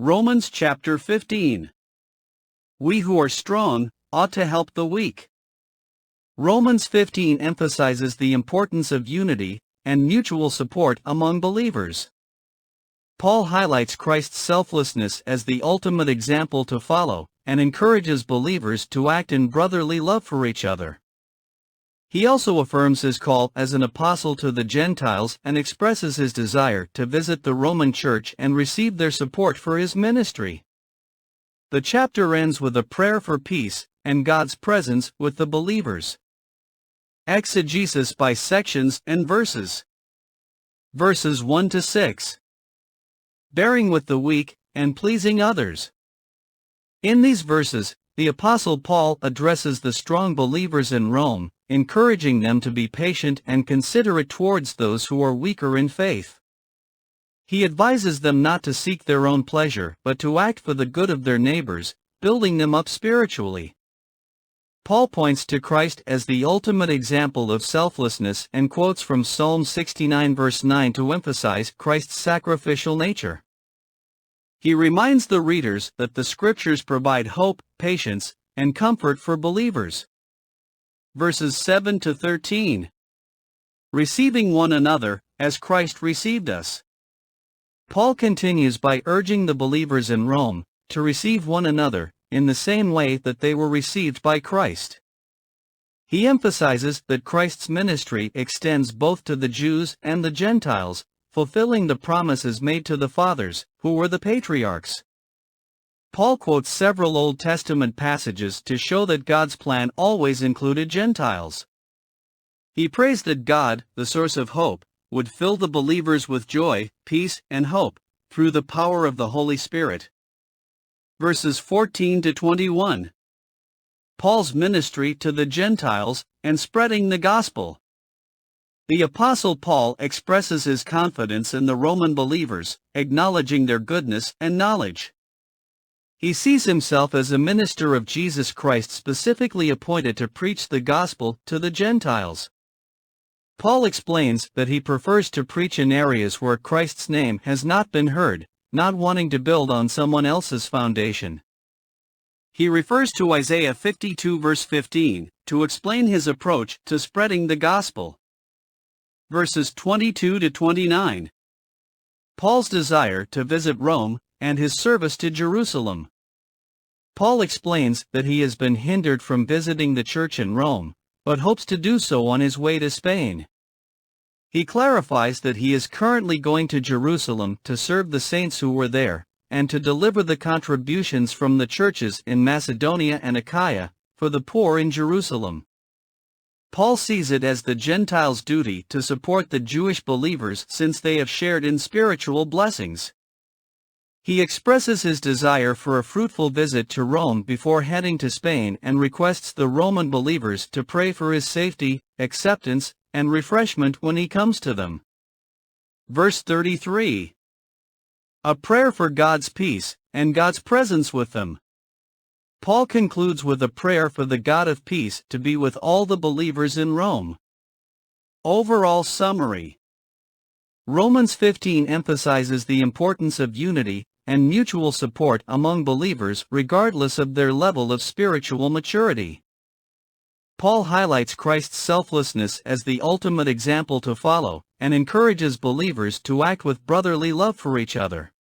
Romans chapter 15. We who are strong ought to help the weak. Romans 15 emphasizes the importance of unity and mutual support among believers. Paul highlights Christ's selflessness as the ultimate example to follow, and encourages believers to act in brotherly love for each other. He also affirms his call as an apostle to the Gentiles and expresses his desire to visit the Roman Church and receive their support for his ministry. The chapter ends with a prayer for peace and God's presence with the believers. Exegesis by sections and verses. Verses 1 to 6. Bearing with the weak and pleasing others. In these verses, the Apostle Paul addresses the strong believers in Rome, encouraging them to be patient and considerate towards those who are weaker in faith. He advises them not to seek their own pleasure but to act for the good of their neighbors, building them up spiritually. Paul points to Christ as the ultimate example of selflessness and quotes from Psalm 69 verse 9 to emphasize Christ's sacrificial nature. He reminds the readers that the Scriptures provide hope, patience, and comfort for believers. Verses 7 to 13. Receiving one another, as Christ received us. Paul continues by urging the believers in Rome to receive one another in the same way that they were received by Christ. He emphasizes that Christ's ministry extends both to the Jews and the Gentiles, fulfilling the promises made to the fathers, who were the patriarchs. Paul quotes several Old Testament passages to show that God's plan always included Gentiles. He prays that God, the source of hope, would fill the believers with joy, peace, and hope, through the power of the Holy Spirit. Verses 14 to 21. Paul's ministry to the Gentiles and spreading the gospel. The Apostle Paul expresses his confidence in the Roman believers, acknowledging their goodness and knowledge. He sees himself as a minister of Jesus Christ specifically appointed to preach the gospel to the Gentiles. Paul explains that he prefers to preach in areas where Christ's name has not been heard, not wanting to build on someone else's foundation. He refers to Isaiah 52 verse 15 to explain his approach to spreading the gospel. Verses 22 to 29. Paul's desire to visit Rome and his service to Jerusalem. Paul explains that he has been hindered from visiting the church in Rome, but hopes to do so on his way to Spain. He clarifies that he is currently going to Jerusalem to serve the saints who were there, and to deliver the contributions from the churches in Macedonia and Achaia, for the poor in Jerusalem. Paul sees it as the Gentiles' duty to support the Jewish believers since they have shared in spiritual blessings. He expresses his desire for a fruitful visit to Rome before heading to Spain and requests the Roman believers to pray for his safety, acceptance, and refreshment when he comes to them. Verse 33. A prayer for God's peace and God's presence with them. Paul concludes with a prayer for the God of peace to be with all the believers in Rome. Overall summary. Romans 15 emphasizes the importance of unity and mutual support among believers regardless of their level of spiritual maturity. Paul highlights Christ's selflessness as the ultimate example to follow, and encourages believers to act with brotherly love for each other.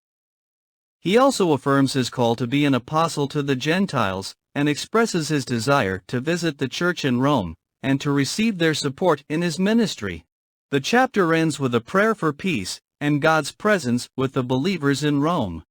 He also affirms his call to be an apostle to the Gentiles, and expresses his desire to visit the church in Rome, and to receive their support in his ministry. The chapter ends with a prayer for peace and God's presence with the believers in Rome.